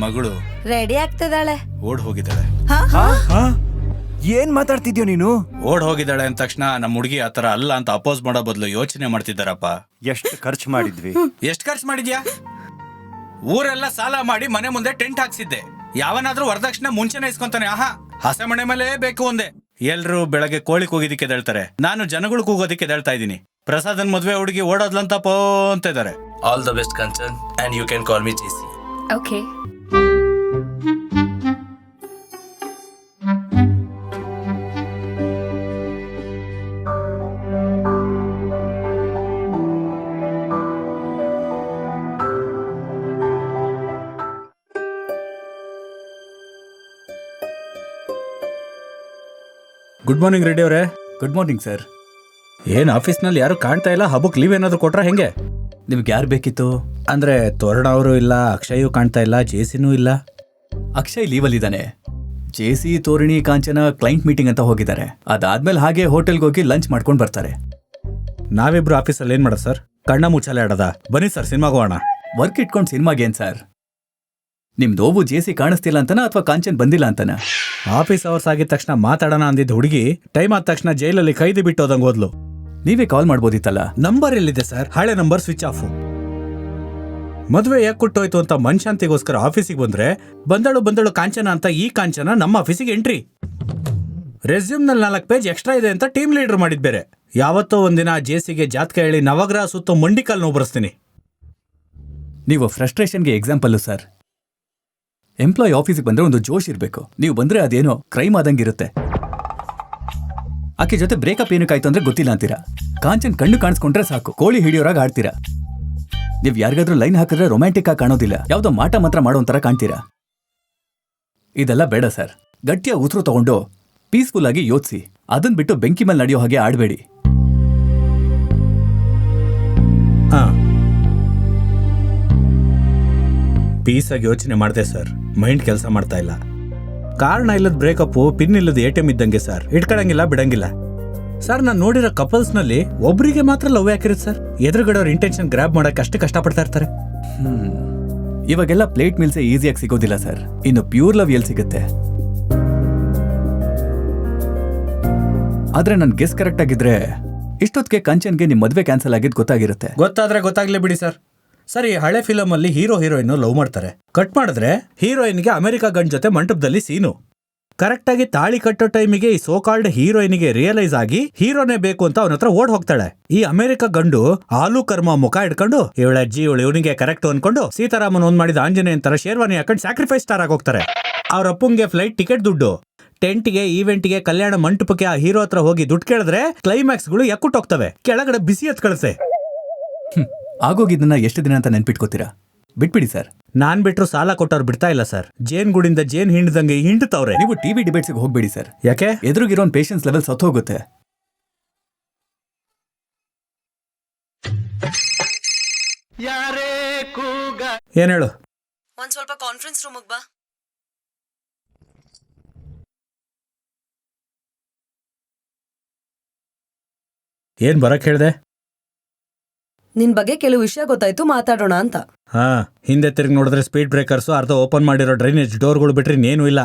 ಮಗಳು ರೆಡಿ ಆಗ್ತಿದ್ದಾಳೆ. ಓಡ್ ಹೋಗಿದ್ದಾಳೆ. ಏನ್ ಮಾತಾಡ್ತಿದ್ಯೋ ನೀನು? ಓಡ್ ಹೋಗಿದ್ದಾಳೆ ಅಂದ ತಕ್ಷಣ ನಮ್ಮ ಹುಡುಗಿ ಆತರ ಅಲ್ಲ ಅಂತ ಅಪೋಸ್ ಮಾಡೋ ಬದಲು ಯೋಚನೆ ಮಾಡ್ತಿದ್ದಾರಪ್ಪ. ಎಷ್ಟು ಖರ್ಚು ಮಾಡಿದ್ವಿ? ಎಷ್ಟ್ ಖರ್ಚು ಮಾಡಿದ್ಯಾ? ಊರೆಲ್ಲ ಸಾಲ ಮಾಡಿ ಮನೆ ಮುಂದೆ ಟೆಂಟ್ ಹಾಕ್ಸಿದ್ದೆ. ಯಾವನಾದ್ರೂ ವರದಕ್ಷಿಣೆ ಮುಂಚೆನೆ ಇಸ್ಕೊಂತಾನೆ. ಆಹಾ, ಹಸೆ ಮನೆ ಮೇಲೆ ಬೇಕು ಒಂದೇ. ಎಲ್ರು ಬೆಳಗ್ಗೆ ಕೋಳಿ ಕೂಗಿದಕ್ಕೆ ಎದ್ದೇಳ್ತಾರೆ, ನಾನು ಜನಗಳು ಕೂಗೋದಕ್ಕೆ ಎದ್ದೇಳ್ತಾ ಇದ್ದೀನಿ. ಪ್ರಸಾದನ್ ಮದ್ವೆ ಹುಡುಗಿ ಓಡೋದ್ಲಂತಪ್ಪ ಅಂತ ಇದಾರೆ. All the best, Kanchan, and you can call me JC. Okay. Good morning Reddy ಅವರೇ. Good morning sir. ಏನ್ ಆಫೀಸ್ನಲ್ಲಿ ಯಾರು ಕಾಣ್ತಾ ಇಲ್ಲ? ಹಬ್ಬಕ್ಕೆ ಲೀವ್ ಏನಾದ್ರು ಕೊಟ್ರ ಹೆಂಗೆ? ನಿಮ್ಗೆ ಯಾರು ಬೇಕಿತ್ತು? ಅಂದ್ರೆ ತೋರಣ ಅವರು ಇಲ್ಲ, ಅಕ್ಷಯೂ ಕಾಣ್ತಾ ಇಲ್ಲ, ಜೇಸಿನೂ ಇಲ್ಲ. ಅಕ್ಷಯ್ ಲೀವಲ್ಲಿದ್ದಾನೆ. ಜೇಸಿ, ತೋರಣಿ, ಕಾಂಚನ ಕ್ಲೈಂಟ್ ಮೀಟಿಂಗ್ ಅಂತ ಹೋಗಿದ್ದಾರೆ. ಅದಾದ್ಮೇಲೆ ಹಾಗೆ ಹೋಟೆಲ್ಗೆ ಹೋಗಿ ಲಂಚ್ ಮಾಡ್ಕೊಂಡು ಬರ್ತಾರೆ. ನಾವಿಬ್ರು ಆಫೀಸಲ್ಲಿ ಏನ್ ಮಾಡೋದು ಸರ್? ಕಣ್ಣ ಮುಚ್ಚಾಲೆ ಆಡದ? ಬನ್ನಿ ಸರ್, ಸಿನಿಮಾಗೆ ಹೋಗೋಣ. ವರ್ಕ್ ಇಟ್ಕೊಂಡು ಸಿನಿಮಾಗೇನ್ ಸರ್? ನಿಮ್ ನೋವು ಜೇಸಿ ಕಾಣಿಸ್ತಿಲ್ಲ ಅಂತನಾ ಅಥವಾ ಕಾಂಚನ್ ಬಂದಿಲ್ಲ ಅಂತನಾ? ಆಫೀಸ್ ಅವರ್ಸ್ ಆಗಿದ ತಕ್ಷಣ ಮಾತಾಡೋಣ ಅಂದಿದ್ದ ಹುಡುಗಿ ಟೈಮ್ ಆದ ತಕ್ಷಣ ಜೈಲಲ್ಲಿ ಕೈದಿ ಬಿಟ್ಟು ಹೋದಂಗೆ ಹೋದ್ಲು. ನೀವೇ ಕಾಲ್ ಮಾಡ್ಬೋದಿತ್ತಲ್ಲ. ನಂಬರ್ ಎಲ್ಲಿದೆ ಸರ್? ಹಳೆ ನಂಬರ್ ಸ್ವಿಚ್ ಆಫ್. ಮದುವೆ ಯಾಕೆ ಕೊಟ್ಟೋಯ್ತು ಅಂತ ಮನ್ಶಾಂತಿಗೋಸ್ಕರ ಆಫೀಸಿಗೆ ಬಂದಳು ಕಾಂಚನ ಅಂತ ಈ ಕಾಂಚನ ನಮ್ಮ ಆಫೀಸಿಗೆ ಎಂಟ್ರಿ. ರೆಸ್ಯೂಮ್ನಲ್ಲಿ 4 ಪೇಜ್ ಎಕ್ಸ್ಟ್ರಾ ಇದೆ ಅಂತ ಟೀಮ್ ಲೀಡರ್ ಮಾಡಿದ್ ಬೇರೆ. ಯಾವತ್ತೋ ಒಂದಿನ ಜೇಸಿಗೆ ಜಾತಕ ಹೇಳಿ ನವಗ್ರಹ ಸುತ್ತ ಮಂಡಿಕಲ್ ನೋವು ಬರೆಸ್ತೀನಿ. ನೀವು ಫ್ರಸ್ಟ್ರೇಷನ್ಗೆ ಎಕ್ಸಾಂಪಲ್ಲು ಸರ್. ಎಂಪ್ಲಾಯ್ ಆಫೀಸಿಗೆ ಬಂದ್ರೆ ಒಂದು ಜೋಶ್ ಇರಬೇಕು. ನೀವು ಬಂದ್ರೆ ಅದೇನೋ ಕ್ರೈಮ್ ಆದಂಗಿರುತ್ತೆ. ಆಕೆ ಜೊತೆ ಬ್ರೇಕಪ್ ಏನಕ್ಕಾಯ್ತು ಅಂದ್ರೆ ಗೊತ್ತಿಲ್ಲ ಅಂತೀರಾ. ಕಾಂಚನ್ ಕಣ್ಣು ಕಾಣಿಸ್ಕೊಂಡ್ರೆ ಸಾಕು, ಕೋಳಿ ಹಿಡಿಯೋರಾಗ ಆಡ್ತೀರಾ. ನೀವು ಯಾರಿಗಾದ್ರೂ ಲೈನ್ ಹಾಕಿದ್ರೆ ರೊಮ್ಯಾಂಟಿಕ್ ಆಗಿ ಕಾಣೋದಿಲ್ಲ, ಯಾವುದೋ ಮಾಟ ಮಂತ್ರ ಮಾಡೋ ಒಂಥರ ಕಾಣ್ತೀರಾ. ಇದೆಲ್ಲ ಬೇಡ ಸರ್. ಗಟ್ಟಿಯ ಉಸಿರು ತಗೊಂಡು ಪೀಸ್ಫುಲ್ ಆಗಿ ಯೋಚಿಸಿ. ಅದನ್ ಬಿಟ್ಟು ಬೆಂಕಿ ಮೇಲೆ ನಡೆಯೋ ಹಾಗೆ ಆಡಬೇಡಿ. ಪೀಸಾಗಿ ಯೋಚನೆ ಮಾಡಿದೆ ಸರ್, ಮೈಂಡ್ ಕೆಲಸ ಮಾಡ್ತಾ ಇಲ್ಲ. ಕಾರಣ ಇಲ್ಲದ ಬ್ರೇಕಪ್ ಪಿನ್ ಇಲ್ಲದ ATM ಇದ್ದಂಗೆ ಸರ್. ಇಟ್ಕೊಳಂಗಿಲ್ಲ, ಬಿಡಂಗಿಲ್ಲ. ಸರ್, ನಾನು ನೋಡಿರೋ ಕಪಲ್ಸ್ನಲ್ಲಿ ಒಬ್ರಿಗೆ ಮಾತ್ರ ಲವ್ ಯಾಕಿರುತ್ತೆ ಸರ್? ಎದುರುಗಡೆಯವ್ರ ಇಂಟೆನ್ಷನ್ ಗ್ರಾಬ್ ಮಾಡಕ್ಕೆ ಅಷ್ಟು ಕಷ್ಟಪಡ್ತಾ ಇರ್ತಾರೆ. ಇವಾಗೆಲ್ಲ ಪ್ಲೇಟ್ ಮೀಲ್ಸೇ ಈಸಿಯಾಗಿ ಸಿಗೋದಿಲ್ಲ ಸರ್. ಇನ್ನು ಪ್ಯೂರ್ ಲವ್ ಎಲ್ಲಿ ಸಿಗುತ್ತೆ? ಆದ್ರೆ ನನ್ ಗೆಸ್ ಕರೆಕ್ಟ್ ಆಗಿದ್ರೆ ಇಷ್ಟೊತ್ತಿಗೆ ಕಾಂಚನ್ಗೆ ನಿಮ್ ಮದ್ವೆ ಕ್ಯಾನ್ಸಲ್ ಆಗಿದ್ ಗೊತ್ತಾಗಿರುತ್ತೆ. ಗೊತ್ತಾದ್ರೆ ಗೊತ್ತಾಗ್ಲೇ ಬಿಡಿ ಸರ್. ಸರಿ, ಹಳೆ ಫಿಲಮ್ ಅಲ್ಲಿ ಹೀರೋ ಹೀರೋಯಿನ್ ಲವ್ ಮಾಡ್ತಾರೆ. ಕಟ್ ಮಾಡಿದ್ರೆ ಹೀರೋಯಿನ್ಗೆ ಅಮೆರಿಕಾ ಗಂಡ್ ಜೊತೆ ಮಂಟಪದಲ್ಲಿ ಸೀನು. ಕರೆಕ್ಟ್ ಆಗಿ ತಾಳಿ ಕಟ್ಟೋ ಟೈಮಿಗೆ ಈ ಸೋಕಾಲ್ಡ್ ಹೀರೋಯಿನ್ಗೆ ರಿಯಲೈಸ್ ಆಗಿ ಹೀರೋನೇ ಬೇಕು ಅಂತ ಅವನ ಹತ್ರ ಓಡ್ ಹೋಗ್ತಾಳೆ. ಈ ಅಮೆರಿಕಾ ಗಂಡು ಆಲೂ ಕರ್ಮ ಮುಖ ಇಟ್ಕೊಂಡು ಇವಳ ಅಜ್ಜಿ ಇವನಿಗೆ ಕರೆಕ್ಟ್ ಅನ್ಕೊಂಡು ಸೀತಾರಾಮನ್ ಒಂದ್ ಮಾಡಿದ ಆಂಜನೇಯನ್ ತರ ಶೇರ್ವಾನಿ ಹಾಕೊಂಡು ಸ್ಯಾಕ್ರಿಫೈಸ್ ಸ್ಟಾರ್ ಆಗೋಗ್ತಾರೆ. ಅವ್ರ ಅಪ್ಪಂಗೆ ಫ್ಲೈಟ್ ಟಿಕೆಟ್ ದುಡ್ಡು, ಟೆಂಟ್ಗೆ, ಈವೆಂಟ್ಗೆ, ಕಲ್ಯಾಣ ಮಂಟಪಕ್ಕೆ ಆ ಹೀರೋ ಹತ್ರ ಹೋಗಿ ದುಡ್ಡು ಕೇಳಿದ್ರೆ ಕ್ಲೈಮ್ಯಾಕ್ಸ್ಗಳು ಎಕ್ಕುಟ್ಟೋಗ್ತವೆ. ಕೆಳಗಡೆ ಬಿಸಿ ಎತ್ ಕಳಿಸೆ. ಆಗೋಗಿದ್ದನ್ನ ಎಷ್ಟು ದಿನ ಅಂತ ನೆನ್ಪಿಟ್ಕೋತೀರಾ? ಬಿಟ್ಬಿಡಿ ಸರ್. ನಾನ್ ಬಿಟ್ರು ಸಾಲ ಕೊಟ್ಟವ್ರು ಬಿಡ್ತಾ ಇಲ್ಲ ಸರ್. ಜೇನ್ ಗುಡಿಂದ ಜೇನ್ ಹಿಂಡ್ದಂಗೆ ಹಿಂಡ್ತವ್ರೆ. ನೀವು ಟಿವಿ ಡಿಬೇಟ್ಸ್ಗೆ ಹೋಗ್ಬೇಡಿ ಸರ್. ಯಾಕೆ? ಎದುರುಗಿರೋನ್ ಪೇಷನ್ಸ್ ಲೆವೆಲ್ ಸತ್ತೋಗುತ್ತೆ. ಏನ್ ಹೇಳು? ಒಂದ್ ಸ್ವಲ್ಪ ಕಾನ್ಫರೆನ್ಸ್ ರೂಮಿಗೆ ಬಾ. ಏನ್ ಬರಕ್ ಹೇಳ್ದೆ? ನಿನ್ ಬಗ್ಗೆ ಕೆಲವು ವಿಷಯ ಗೊತ್ತಾಯ್ತು, ಮಾತಾಡೋಣ ಅಂತ. ಹಿಂದೆ ತಿರುಗಿ ನೋಡಿದ್ರೆ ಸ್ಪೀಡ್ ಬ್ರೇಕರ್ಸ್, ಅರ್ಧ ಓಪನ್ ಮಾಡಿರೋ ಡ್ರೈನೇಜ್ ಡೋರ್ಗಳು ಬಿಟ್ರೆ ಇನ್ನೇನು ಇಲ್ಲ.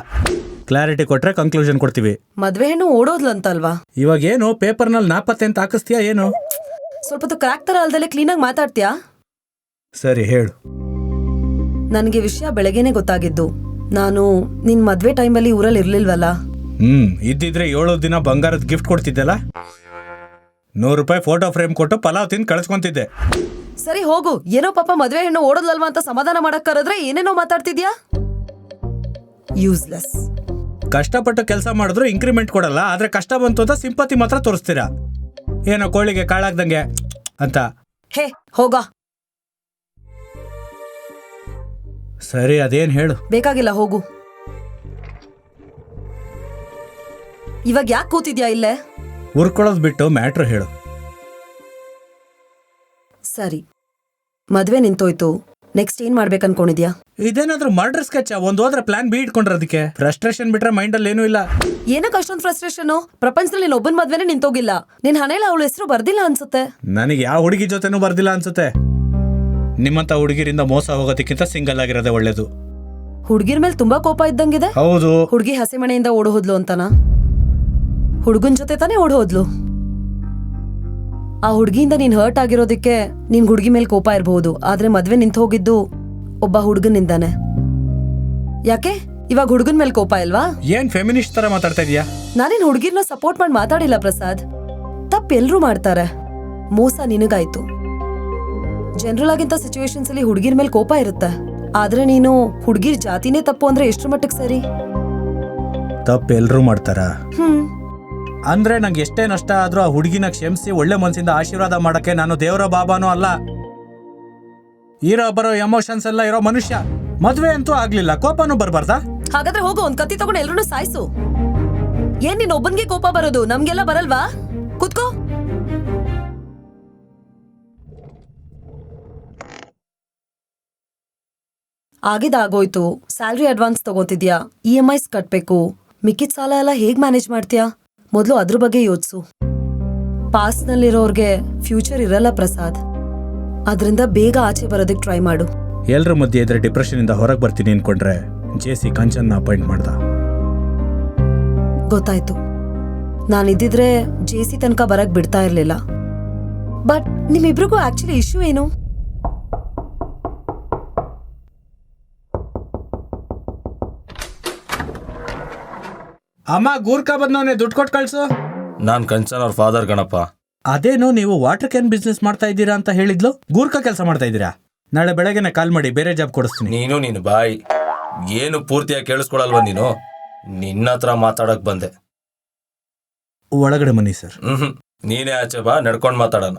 ಕ್ಲಾರಿಟಿ ಕೊಟ್ರೆ ಕನ್ಕ್ಲೂಷನ್ ಕೊಡ್ತೀವಿ. ಮದ್ವೆ ಹೆಣ್ಣು ಓಡೋದ್ಲಂತಲ್ವಾ? ಇವಾಗ ಏನು ಪೇಪರ್ನಲ್ಲಿ ನಾಪತ್ತೆ ಅಂತ ಹಾಕಿಸ್ತೀಯಾ ಏನು? ಸ್ವಲ್ಪ ಕ್ರಾಕ್ ತರ ಅಲ್ದಲೆ ಕ್ಲೀನಾಗಿ ಮಾತಾಡ್ತೀಯಾ? ಸರಿ ಹೇಳು. ನನಗೆ ವಿಷಯ ಬೆಳಗ್ಗೆನೆ ಗೊತ್ತಾಗಿದ್ದು. ನಾನು ನಿನ್ ಮದ್ವೆ ಟೈಮಲ್ಲಿ ಊರಲ್ಲಿ ಇರ್ಲಿಲ್ವಲ್ಲ. ಇದ್ದಿದ್ರೆ 7 ದಿನ ಬಂಗಾರದ ಗಿಫ್ಟ್ ಕೊಡ್ತಿದ್ದಲ್ಲ. 100 ರೂಪಾಯಿ ಫೋಟೋ ಫ್ರೇಮ್ ಕೊಟ್ಟು ಪಲಾವ್ ತಿಂದು ಕಳ್ಸ್ಕೊಂತಿದ್ದೆ. ಸರಿ ಹೋಗು. ಏನೋ ಪಾಪ ಮದ್ವೆ ಹೆಣ್ಣು ಓಡೋದ್ಲಲ್ವಾ ಅಂತ ಸಮಾಧಾನ ಮಾಡಕ್ ಕರೆದ್ರೆ ಏನೇನೋ ಮಾತಾಡ್ತಿದ್ಯಾ. ಯೂಸ್ಲೆಸ್. ಕಷ್ಟಪಟ್ಟು ಕೆಲಸ ಮಾಡಿದ್ರು ಇಂಕ್ರಿಮೆಂಟ್ ಕೊಡಲ್ಲ, ಆದ್ರೆ ಕಷ್ಟ ಬಂತು ಅಂತ ಸಿಂಪತಿ ಮಾತ್ರ ತೋರಿಸ್ತೀರಾ. ಏನೋ ಕೋಳಿಗೆ ಕಾಳಾಗ್ದಂಗೆ ಅಂತ. ಹೇ ಹೋಗ. ಸರಿ, ಅದೇನ್ ಹೇಳು. ಬೇಕಾಗಿಲ್ಲ, ಹೋಗು. ಇವಾಗ ಯಾಕೆ ಕೂತಿದ್ಯಾ ಇಲ್ಲೇ? ಉರ್ಕೊಳ್ಳೋದು ಬಿಟ್ಟು ಮ್ಯಾಟ್ರ್ ಹೇಳು. ಸರಿ, ಮದ್ವೆ ನಿಂತೋಯ್ತು. ನೆಕ್ಸ್ಟ್ ಏನ್ ಮಾಡ್ಬೇಕು ಅನ್ಕೊಂಡಿದ್ಯಾ? ಇದೇನಾದ್ರೂ ಮರ್ಡರ್ ಸ್ಕೆಚ್? ಒಂದ್ ಹೋದ್ರೆ ಪ್ಲಾನ್ ಬಿ ಇಟ್ಕೊಂಡ್ರದಕ್ಕೆ. ಫ್ರಸ್ಟ್ರೇಷನ್ ಬಿಟ್ರೆ ಮೈಂಡ್ ಅಲ್ಲಿ ಏನೂ ಇಲ್ಲ. ಏನಕ್ಕೆ ಅಷ್ಟೊಂದು ಫ್ರಸ್ಟ್ರೇಷನ್? ಪ್ರಪಂಚದಲ್ಲಿ ನೀನ್ ಒಬ್ಬನ ಮದ್ವೆನೇ ನಿಂತೋಗಿಲ್ಲ. ನಿನ್ ಹಣೆಲ್ಲ ಅವಳ ಹೆಸರು ಬರ್ದಿಲ್ಲ ಅನ್ಸುತ್ತೆ. ನನಗೆ ಯಾವ ಹುಡುಗಿ ಜೊತೆನೂ ಬರ್ದಿಲ್ಲ ಅನ್ಸುತ್ತೆ. ನಿಮ್ಮಂತ ಹುಡುಗಿರಿಂದ ಮೋಸ ಹೋಗೋದಕ್ಕಿಂತ ಸಿಂಗಲ್ ಆಗಿರೋದೇ ಒಳ್ಳೇದು. ಹುಡ್ಗಿರ್ ಮೇಲೆ ತುಂಬಾ ಕೋಪ ಇದ್ದಂಗಿದೆ. ಹೌದು. ಹುಡ್ಗಿ ಹಸಿಮಣೆಯಿಂದ ಓಡ್ ಹೋದ್ಲು ಅಂತನಾ? ಹುಡ್ಗನ್ ಜೊತೆ ತಾನೇ ಓಡ್ ಹೋದ್ಲು. ಆ ಹುಡ್ಗಿಯಿಂದ ನೀನ್ ಹರ್ಟ್ ಆಗಿರೋದಕ್ಕೆ ನಿನ್ ಹುಡ್ಗಿ ಮೇಲೆ ಕೋಪ ಇರಬಹುದು, ಆದ್ರೆ ಮದ್ವೆ ನಿಂತು ಹೋಗಿದ್ದು ಒಬ್ಬ ಹುಡ್ಗನಿಂದಾನೆ. ಯಾಕೆ ಇವಾಗ ಹುಡ್ಗನ್ ಮೇಲೆ ಕೋಪ ಇಲ್ವಾ? ಏನ್ ಫೆಮಿನಿಸ್ಟ್ ತರ ಮಾತಾಡ್ತಾ ಇದೀಯಾ? ನಾನೇನ್ ಹುಡ್ಗಿರ್ನ ಸಪೋರ್ಟ್ ಮಾಡಿ ಮಾತಾಡಿಲ್ಲ ಪ್ರಸಾದ್. ತಪ್ಪು ಎಲ್ರೂ ಮಾಡ್ತಾರೆ, ಮೋಸ ನಿನಗಾಯ್ತು. ಜನರಲ್ ಆಗಿಂತ ಸಿಚುವೇಶನ್ಸ್ ಅಲ್ಲಿ ಹುಡ್ಗಿರ್ ಮೇಲೆ ಕೋಪ ಇರುತ್ತೆ, ಆದ್ರೆ ನೀನು ಹುಡ್ಗಿರ್ ಜಾತಿನೇ ತಪ್ಪು ಅಂದ್ರೆ ಎಷ್ಟ್ರ ಮಟ್ಟಕ್ಕೆ ಸರಿ? ತಪ್ಪು ಎಲ್ರೂ ಮಾಡ್ತಾರ. ಅಂದ್ರೆ ನಂಗೆ ಎಷ್ಟೇ ನಷ್ಟ ಆದ್ರೂ ಆ ಹುಡುಗಿನ ಕ್ಷಮಿಸಿ ಒಳ್ಳೆ ಮನ್ಸಿಂದ ಆಶೀರ್ವಾದ ಮಾಡಕ್ಕೆ ನಾನು ದೇವರ ಬಾಬಾನೂ ಅಲ್ಲ. ಇರೋ ಬರೋ ಎಮೋಷನ್ಸ್ ಎಲ್ಲ ಇರೋ ಮನುಷ್ಯ. ಮದ್ವೆ ಅಂತೂ ಆಗ್ಲಿಲ್ಲ, ಕೋಪನೂ ಬರ್ಬಾರ್ದಾ? ಹಾಗಾದ್ರೆ ಹೋಗು, ಒಂದ್ ಕತ್ತಿ ತಗೊಂಡು ಎಲ್ರೂ ಸಾಯಿಸು. ಏನ್ ನೀನ್ ಒಬ್ಬನ್ಗೆ ಕೋಪ ಬರೋದು, ನಮ್ಗೆಲ್ಲ ಬರಲ್ವಾ? ಕುತ್ಕೋ. ಆಗಿದಾಗೋಯ್ತು. ಸ್ಯಾಲ್ರಿ ಅಡ್ವಾನ್ಸ್ ತಗೋತಿದ್ಯಾ, EMIs ಕಟ್ಬೇಕು, ಮಿಕ್ಕಿದ ಸಾಲ ಎಲ್ಲ ಹೇಗ್ ಮ್ಯಾನೇಜ್ ಮಾಡ್ತೀಯಾ? ಮೊದ್ಲು ಅದ್ರ ಬಗ್ಗೆ ಯೋಚಿಸು. ಪಾಸ್ನಲ್ಲಿರೋರ್ಗೆ ಫ್ಯೂಚರ್ ಇರಲ್ಲ ಪ್ರಸಾದ್, ಅದ್ರಿಂದ ಬೇಗ ಆಚೆ ಬರೋದಕ್ಕೆ ಟ್ರೈ ಮಾಡು. ಎಲ್ರ ಮಧ್ಯೆ ಇದ್ರೆ ಡಿಪ್ರೆಷನ್ ಇಂದ ಹೊರಗೆ ಬರ್ತೀನಿ ಅನ್ಕೊಂಡ್ರೆ JC ಕಂಚನ್ನ ಅಪಾಯಿಂಟ್ ಮಾಡ್ದ. ಗೊತ್ತಾಯ್ತು. ನಾನಿದ್ದಿದ್ರೆ JC ತನಕ ಬರಕ್ ಬಿಡ್ತಾ ಇರ್ಲಿಲ್ಲ. ಬಟ್ ನಿಮ್ಮಿಬ್ರಿಗೂ ಆಕ್ಚುಲಿ ಇಶ್ಯೂ ಏನು? ಅಮ್ಮ ಗೂರ್ಖಾ ಬಂದವನೇ, ದುಡ್ಡು ಕೊಟ್ಟು ಕಳ್ಸು. ನಾನ್ ಕಂಚನ್ ಅವ್ರ ಫಾದರ್ ಗಣಪ. ಅದೇನೋ ನೀವು ವಾಟರ್ ಕ್ಯಾನ್ ಬಿಸ್ನೆಸ್ ಮಾಡ್ತಾ ಇದ್ದೀರಾ ಅಂತ ಹೇಳಿದ್ಲು, ಗೂರ್ಖಾ ಕೆಲಸ ಮಾಡ್ತಾ ಇದ್ದೀರಾ? ನಾಳೆ ಬೆಳಗ್ಗೆನೆ ಕಾಲ್ ಮಾಡಿ, ಬೇರೆ ಜಾಬ್ ಕೊಡಿಸ್ತೀನಿ. ನೀನು ಬಾಯ್ ಏನು ಪೂರ್ತಿಯಾಗಿ ಕೇಳಿಸ್ಕೊಳಲ್ವಾ ನೀನು? ನಿನ್ನ ಹತ್ರ ಮಾತಾಡಕ್ ಬಂದೆ. ಒಳಗಡೆ ಬನ್ನಿ ಸರ್. ನೀನೇ ಆಚೆ ಬಾ, ನಡ್ಕೊಂಡ್ ಮಾತಾಡೋಣ.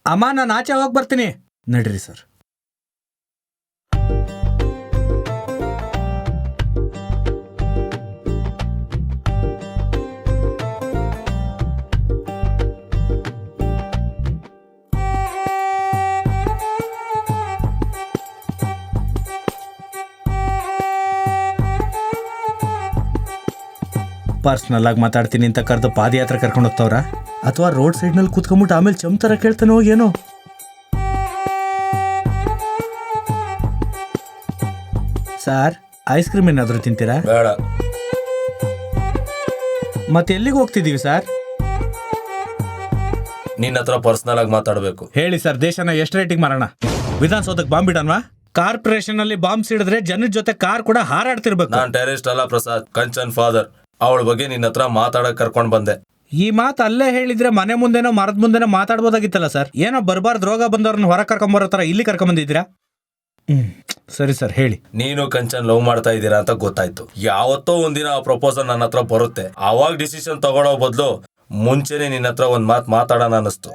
ಅಮ್ಮ ನಾನು ಆಚೆ ಹೋಗಿ ಬರ್ತೀನಿ, ನಡೀರಿ ಸರ್. ಪರ್ಸ್ನಲ್ ಆಗಿ ಮಾತಾಡ್ತೀನಿ ಅಂತ ಕರೆದು ಪಾದಯಾತ್ರೆ ಕರ್ಕೊಂಡು ಹೋಗ್ತಾವ್ರ, ಅಥವಾ ರೋಡ್ ಸೈಡ್ ನಲ್ಲಿ ಕೂತ್ಕೊಂಡ್ಬಿಟ್ಟು ಆಮೇಲೆ ಚಮತರ ಕೇಳ್ತಾನೋ ಏನೋ. ಸರ್, ಐಸ್ ಕ್ರೀಮ್ ಏನಾದ್ರು ತಿಂತೀರಾ? ಬೇಡ. ಮತ್ತೆ ಎಲ್ಲಿಗೆ ಹೋಗ್ತಿದೀವಿ ಸರ್? ನಿನ್ನ ಹತ್ರ ಪರ್ಸನಲ್ ಆಗಿ ಮಾತಾಡ್ಬೇಕು. ಹೇಳಿ ಸರ್, ದೇಶನ ಎಷ್ಟು ರೇಟಿಂಗ್ ಮಾರೋಣ? ವಿಧಾನಸೌಧಕ್ಕೆ ಬಾಂಬ್ ಇಡನ್ವಾ? ಕಾರ್ಪೊರೇಷನ್ ಅಲ್ಲಿ ಬಾಂಬ್ ಸಿಡಿದ್ರೆ ಜನದ ಜೊತೆ ಕಾರ್ ಕೂಡ ಹಾರಾಡ್ತಿರ್ಬೇಕು. ನಾನ್ ಟೆರರಿಸ್ಟ್ ಅಲ್ಲ ಪ್ರಸಾದ್, ಕಂಚನ್ ಫಾದರ್. ಅವಳ ಬಗ್ಗೆ ನಿನ್ನ ಹತ್ರ ಮಾತಾಡಕ್ ಕರ್ಕೊಂಡ್ ಬಂದೆ. ಈ ಮಾತು ಅಲ್ಲೇ ಹೇಳಿದ್ರೆ ಮನೆ ಮುಂದೆನೋ ಮರದ ಮುಂದೆನೋ ಮಾತಾಡ್ಬೋದಾಗಿತ್ತಲ್ಲ ಸರ್. ಏನೋ ಬರ್ಬಾರ್ದು ರೋಗ ಬಂದವ್ರನ್ನ ಹೊರ ಕರ್ಕೊಂಬರೋ ತರ ಇಲ್ಲಿ ಕರ್ಕೊಂಬಂದಿದ್ದೀರಾ? ಸರಿ ಸರ್, ಹೇಳಿ. ನೀನು ಕಂಚನ್ ಲವ್ ಮಾಡ್ತಾ ಇದ್ದೀರಾ ಅಂತ ಗೊತ್ತಾಯ್ತು. ಯಾವತ್ತೋ ಒಂದಿನ ಆ ಪ್ರಪೋಸಲ್ ನನ್ನ ಹತ್ರ ಬರುತ್ತೆ. ಅವಾಗ ಡಿಸಿಷನ್ ತಗೊಳ್ಳೋ ಬದಲು ಮುಂಚೆನೆ ನಿನ್ನ ಹತ್ರ ಒಂದ್ ಮಾತು ಮಾತಾಡೋಣ ಅನ್ನಿಸ್ತು.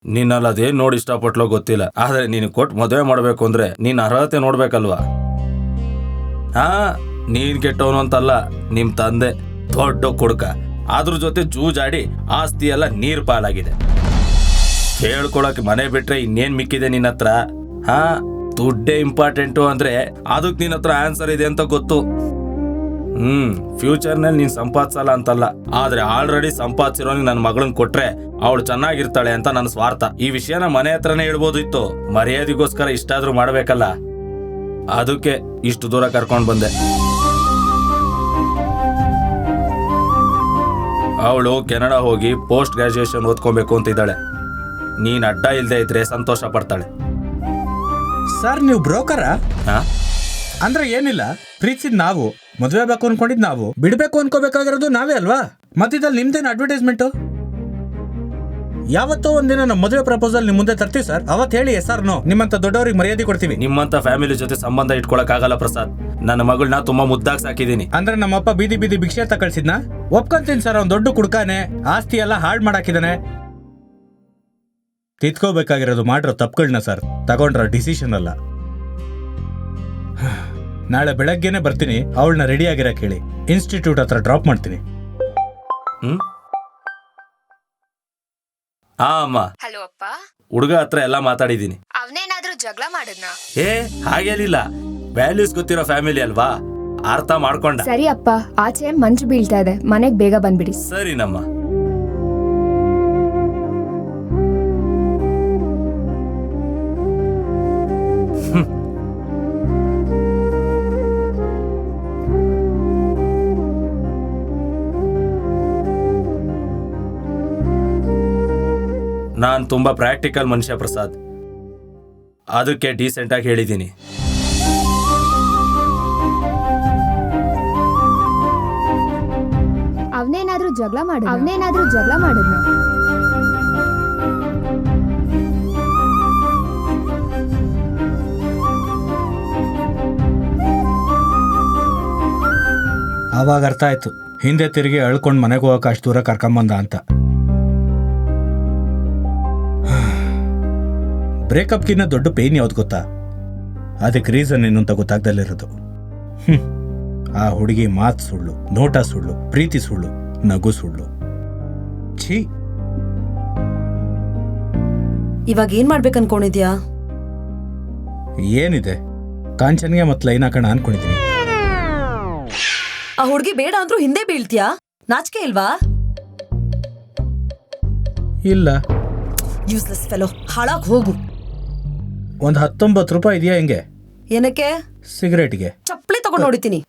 ನಿನ್ನಲ್ಲಿ ಅದೇನ್ ನೋಡಿ ಇಷ್ಟಪಟ್ಲೋ ಗೊತ್ತಿಲ್ಲ, ಆದ್ರೆ ನೀನು ಕೊಟ್ಟು ಮದುವೆ ಮಾಡ್ಬೇಕು ಅಂದ್ರೆ ನೀನ್ ಅರ್ಹತೆ ನೋಡ್ಬೇಕಲ್ವಾ? ಹಾ, ನೀನ್ ಕೆಟ್ಟವನು ಅಂತಲ್ಲ, ನಿಮ್ ತಂದೆ ದೊಡ್ಡ ಕುಡ್ಕ. ಅದ್ರ ಜೊತೆ ಜೂಜಾಡಿ ಆಸ್ತಿ ಎಲ್ಲ ನೀರ್ ಪಾಲಾಗಿದೆ. ಹೇಳ್ಕೊಳಕ್ ಮನೆ ಬಿಟ್ರೆ ಇನ್ನೇನ್ ಮಿಕ್ಕಿದೆ ನಿನ್ನ ಹತ್ರ? ಹಾ, ದುಡ್ಡೇ ಇಂಪಾರ್ಟೆಂಟು ಅಂದ್ರೆ ಅದಕ್ ನಿನ್ನ ಹತ್ರ ಆನ್ಸರ್ ಇದೆ ಅಂತ ಗೊತ್ತು. ಫ್ಯೂಚರ್ ನಲ್ಲಿ ನೀನ್ ಸಂಪಾದಿಸಲ್ಲ ಅಂತಲ್ಲ, ಆದ್ರೆ ಆಲ್ರೆಡಿ ಸಂಪಾದಿಸಿರೋ ನನ್ನ ಮಗಳನ್ ಕೊಟ್ರೆ ಅವಳು ಚೆನ್ನಾಗಿರ್ತಾಳೆ ಅಂತ ನನ್ನ ಸ್ವಾರ್ಥ. ಈ ವಿಷಯನ ಮನೆ ಹತ್ರನೇ ಹೇಳ್ಬೋದಿತ್ತು, ಮರ್ಯಾದೆಗೋಸ್ಕರ ಇಷ್ಟಾದ್ರೂ ಮಾಡ್ಬೇಕಲ್ಲ, ಅದಕ್ಕೆ ಇಷ್ಟು ದೂರ ಕರ್ಕೊಂಡ್ ಬಂದೆ. ಅವಳು ಕೆನಡಾ ಹೋಗಿ ಪೋಸ್ಟ್ ಗ್ರಾಜುಯೇಷನ್ ಓದ್ಕೊಬೇಕು ಅಂತ ಇದ್ದಾಳೆ. ನೀನ್ ಅಡ್ಡ ಇಲ್ದೇ ಇದ್ರೆ ಸಂತೋಷ ಪಡ್ತಾಳೆ. ಸರ್, ನೀವು ಬ್ರೋಕರಾ? ಅಂದ್ರೆ ಏನಿಲ್ಲ, ಪ್ರೀತಿಸಿದ್ ನಾವು, ಮದುವೆ ಬೇಕು ಅನ್ಕೊಂಡಿದ್ ನಾವು, ಬಿಡ್ಬೇಕು ಅನ್ಕೋಬೇಕಾಗಿರೋದು ನಾವೇ ಅಲ್ವಾ? ಮತ್ತಿದಲ್ಲಿ ನಿಮ್ದೇನು ಅಡ್ವರ್ಟೈಸ್ಮೆಂಟು? ಯಾವತ್ತೋ ಒಂದಿನ ನಮ್ಮ ಮದುವೆ ಪ್ರಪೋಸಲ್ ನಿಮ್ ಮುಂದೆ ತರ್ತೀವಿ ಸರ್, ಅವತ್ ಹೇಳಿ ಎಸ್ ಆರ್ ನೋ. ನಿಮ್ಮಂತ ದೊಡ್ಡವ್ರಿಗೆ ಮರ್ಯಾದೆ ಕೊಡ್ತೀವಿ. ನಿಮ್ಮಂತ ಫ್ಯಾಮಿಲಿ ಜೊತೆ ಸಂಬಂಧ ಇಟ್ಕೊಳಕ್ ಆಗಲ್ಲ ಪ್ರಸಾದ್. ನನ್ನ ಮಗಳನ್ನ ತುಂಬಾ ಮುದ್ದಾಗಿ ಸಾಕಿದೀನಿ. ಅಂದ್ರೆ ನಮ್ಮಪ್ಪ ಬೀದಿ ಬೀದಿ ಭಿಕ್ಷೆ ಅಂತ ಕಳ್ಸಿದ್ನ? ಒಪ್ಕೊಂತೀನಿ ಸರ್, ಅವ್ನ್ ದೊಡ್ಡ ಕುಡ್ಕಾನೆ, ಆಸ್ತಿ ಎಲ್ಲ ಹಾಳ್ ಮಾಡಾಕಿದಾನೆ. ತಿದ್ಕೋಬೇಕಾಗಿರೋದು ಮಾಡಿರೋ ತಪ್ಪುಗಳನ್ನ ಸರ್, ತಗೊಂಡ್ರ ಡಿಸಿಷನ್ ಅಲ್ಲ. ನಾಳೆ ಬೆಳಗ್ಗೆನೆ ಬರ್ತೀನಿ, ಅವಳನ್ನ ರೆಡಿ ಆಗಿರಕ್ ಹೇಳಿ. ಇನ್ಸ್ಟಿಟ್ಯೂಟ್ ಹತ್ರ ಡ್ರಾಪ್ ಮಾಡ್ತೀನಿ. ಅಮ್ಮ. ಹಲೋ ಅಪ್ಪ. ಹುಡುಗ ಹತ್ರ ಎಲ್ಲ ಮಾತಾಡಿದೀನಿ. ಅವನೇನಾದ್ರೂ ಜಗಳ ಮಾಡಿದ್ನಾ? ಹಾಗೇನಿಲ್ಲ, ವ್ಯಾಲ್ಯೂಸ್ ಗೊತ್ತಿರೋ ಫ್ಯಾಮಿಲಿ ಅಲ್ವಾ, ಅರ್ಥ ಮಾಡ್ಕೊಂಡ. ಸರಿ ಅಪ್ಪ, ಆಚೆ ಮಂಜು ಬೀಳ್ತಾ ಇದೆ, ಮನೆಗ್ ಬೇಗ ಬಂದ್ಬಿಡಿ. ಸರಿನಮ್ಮ. ನಾನು ತುಂಬಾ ಪ್ರಾಕ್ಟಿಕಲ್ ಮನುಷ್ಯ ಪ್ರಸಾದ್, ಅದಕ್ಕೆ ಡೀಸೆಂಟ್ ಆಗಿ ಹೇಳಿದ್ದೀನಿ. ಅವನೇನಾದ್ರೂ ಜಗಳ ಮಾಡಿದ್ನ ಆವಾಗ ಅರ್ಥ ಆಯ್ತು, ಹಿಂದೆ ತಿರುಗಿ ಅಳ್ಕೊಂಡು ಮನೆಗೆ ಹೋಗಕ್ಕೆ ಅಷ್ಟು ದೂರ ಕರ್ಕೊಂಬಂದ ಅಂತ. ಬ್ರೇಕಪ್ಗಿನ್ನ ದೊಡ್ಡ ಪೇನ್ ಯಾವ್ದು ಗೊತ್ತಾ? ಅದಕ್ಕೆ ರೀಸನ್ ಏನು ಅಂತ ಗೊತ್ತಾಗ್ದಲ್ಲಿರೋದು. ಆ ಹುಡುಗಿ ಮಾತು ಸುಳ್ಳು, ನೋಟ ಸುಳ್ಳು, ಪ್ರೀತಿ ಸುಳ್ಳು, ನಗು ಸುಳ್ಳು. ಛೀ. ಇವಾಗ ಏನ್ ಮಾಡ್ಬೇಕು ಅನ್ಕೊಂಡಿದ್ಯಾ? ಏನಿದೆ, ಕಾಂಚನ್ಗೆ ಮತ್ತೆ ಲೈನ್ ಹಾಕೋಣ ಅನ್ಕೊಂಡಿದ್ದೀನಿ. ಆ ಹುಡ್ಗಿ ಬೇಡ ಅಂದ್ರೂ ಹಿಂದೆ ಬೀಳ್ತೀಯಾ? ನಾಚಿಕೆ ಇಲ್ವಾ? ಇಲ್ಲ. ಯೂಸ್ಲೆಸ್ ಫೆಲೋ, ಹಾಳಾಗ್ ಹೋಗು. ಒಂದು 19 ರೂಪಾಯಿ ಇದೆಯಾ ಹೆಂಗೆ? ಏನಕ್ಕೆ? ಸಿಗರೇಟ್ಗೆ. ಚಪ್ಪಲಿ ತಗೊಂಡು ನೋಡಿತೀನಿ.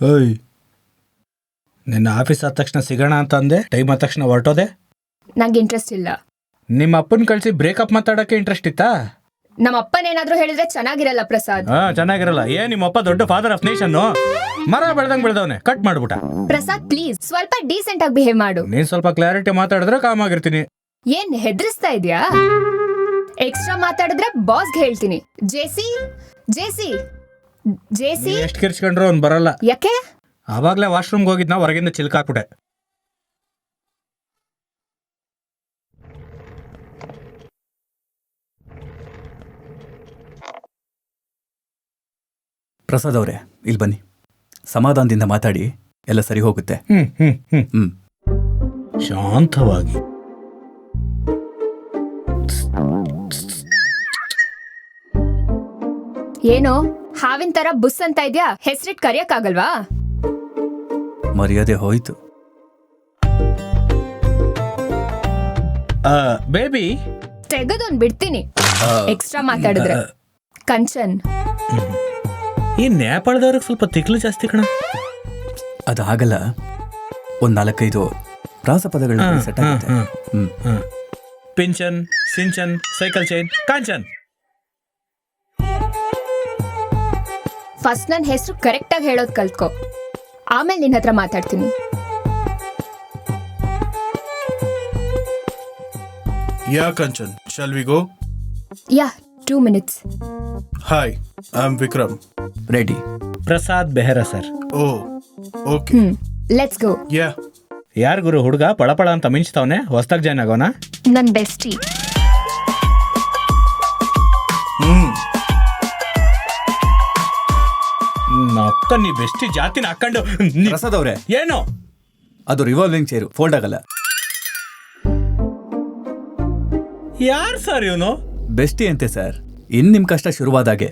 ಓಯ್, ನಿನ್ನ ಆಫೀಸ್ ಆದ ತಕ್ಷಣ ಸಿಗೋಣ ಅಂತ ಅಂದೆ, ಟೈಮ್ ಆದ ತಕ್ಷಣ ಹೊರಟೋದೆ. ನಂಗೆ ಇಂಟ್ರೆಸ್ಟ್ ಇಲ್ಲ. ನಿಮ್ಮ ಅಪ್ಪನ ಕಳಿಸಿ ಬ್ರೇಕಪ್ ಮಾತಾಡೋಕ್ಕೆ ಇಂಟ್ರೆಸ್ಟ್ ಇತ್ತಾ? ನಮ್ಮ ಅಪ್ಪನೇನಾದ್ರೂ ಹೇಳಿದ್ರೆ ಚೆನ್ನಾಗಿರಲ್ಲ ಪ್ರಸಾದ್. ಚೆನ್ನಾಗಿರಲ್ಲ. ನಿಮ್ಮಪ್ಪ ದೊಡ್ಡ ಫಾದರ್ ಆಫ್ ನೇಷನ್ನು, ಮರ ಬೆಳೆದವನೆ ಕಟ್ ಮಾಡ್ಬಿಟ್ಟ. ಪ್ರಸಾದ್ ಪ್ಲೀಸ್ ಸ್ವಲ್ಪ ಡೀಸೆಂಟ್ ಆಗಿ ಬಿಹೇವ್ ಮಾಡು. ನೀನ್ ಸ್ವಲ್ಪ ಕ್ಲಾರಿಟಿ ಮಾತಾಡಿದ್ರೆ ಕಾಮ್ ಆಗಿರ್ತೀನಿ. ಏನ್ ಹೆದರಿಸ್ತಾ ಇದ್ಯಾ? ಎಕ್ಸ್ಟ್ರಾ ಮಾತಾಡಿದ್ರೆ ಬಾಸ್ಗೆ ಹೇಳ್ತೀನಿ. ಜೇಸಿ ಜೇಸಿ ಜೇಸಿ ಎಷ್ಟು ಕಿರ್ಚ್ಕೊಂಡ್ರು ಅವ್ನು ಬರಲ್ಲ. ಯಾಕೆ? ಆವಾಗ್ಲೇ ವಾಶ್ರೂಮ್ಗೆ ಹೋಗಿದ್ನ, ಹೊರಗಿಂದ ಚಿಲ್ಕಾಕ್ಬಿಟ್ಟೆ. ಪ್ರಸಾದ್ ಅವರೇ, ಇಲ್ಲಿ ಬನ್ನಿ. ಸಮಾಧಾನದಿಂದ ಮಾತಾಡಿ, ಎಲ್ಲ ಸರಿ ಹೋಗುತ್ತೆ. ಶಾಂತವಾಗಿ. ಏನೋ ಹಾವಿನ ತರ ಬುಸ್ ಅಂತ ಇದ್ಯಾ? ಹೆಸರಿಟ್ ಕರಿಯಕ್ಕಾಗಲ್ವಾ? ಮರ್ಯಾದೆ ಹೋಯ್ತು. ಬೇಬಿ ತೆಗೆದೊಂದ್ ಬಿಡ್ತೀನಿ ಎಕ್ಸ್ಟ್ರಾ ಮಾತಾಡಿದ್ರೆ. ಕಂಚನ್, ಈ ನೇಪಾಳದವ್ರಿಗೆ ಸ್ವಲ್ಪ ತಿಕ್ಲು ಜಾಸ್ತಿ ಕಣ. ಅದಾಗಲ್ಲ, ಒಂದ್ 4-5 ಪ್ರಾಸಪದಗಳನ್ನ ಸೆಟ್ ಆಗುತ್ತೆ. Pension, Shinchan, cycle chain, Kanchan. First ನನ್ ಹೆಸರು ಕರೆಕ್ಟ್ ಆಗಿ ಹೇಳೋದ್ ಕಲ್ತ್ಕೊ, ಆಮೇಲೆ ನಿನ್ನ ಹತ್ರ ಮಾತಾಡ್ತೀನಿ. Yeah, Kanchan. Shall we go? Yeah 2 minutes. Hi, I'm Vikram. Ready. Prasad Behera sir. Oh, okay. Let's go. Yeah. ಯಾರ್ ಗುರು ಹುಡುಗ ಪಳಪಳ ಅಂತ ಮಿಂಚ್ತಾವನೆ? ಹೊಸ್ದಾಗ್ ಜಾಯ್ನ್ ಆಗೋಣ? ನನ್ ಬೆಸ್ಟಿ. ಅಕ್ಕ, ನೀ ಬೆಸ್ಟಿ ಜಾತಿನ ಹಾಕೊಂಡು ಪ್ರಸಾದ್ ಅವರೇ, ಏನು ಅದು ರಿವಾಲ್ವಿಂಗ್ ಚೇರು, ಫೋಲ್ಡ್ ಆಗಲ್ಲ. ಯಾರು ಸರ್ ಇವನು? ಬೆಸ್ಟಿ ಅಂತೆ ಸರ್. ನಿಮ್ ಕಷ್ಟ ಶುರುವಾದಾಗೆ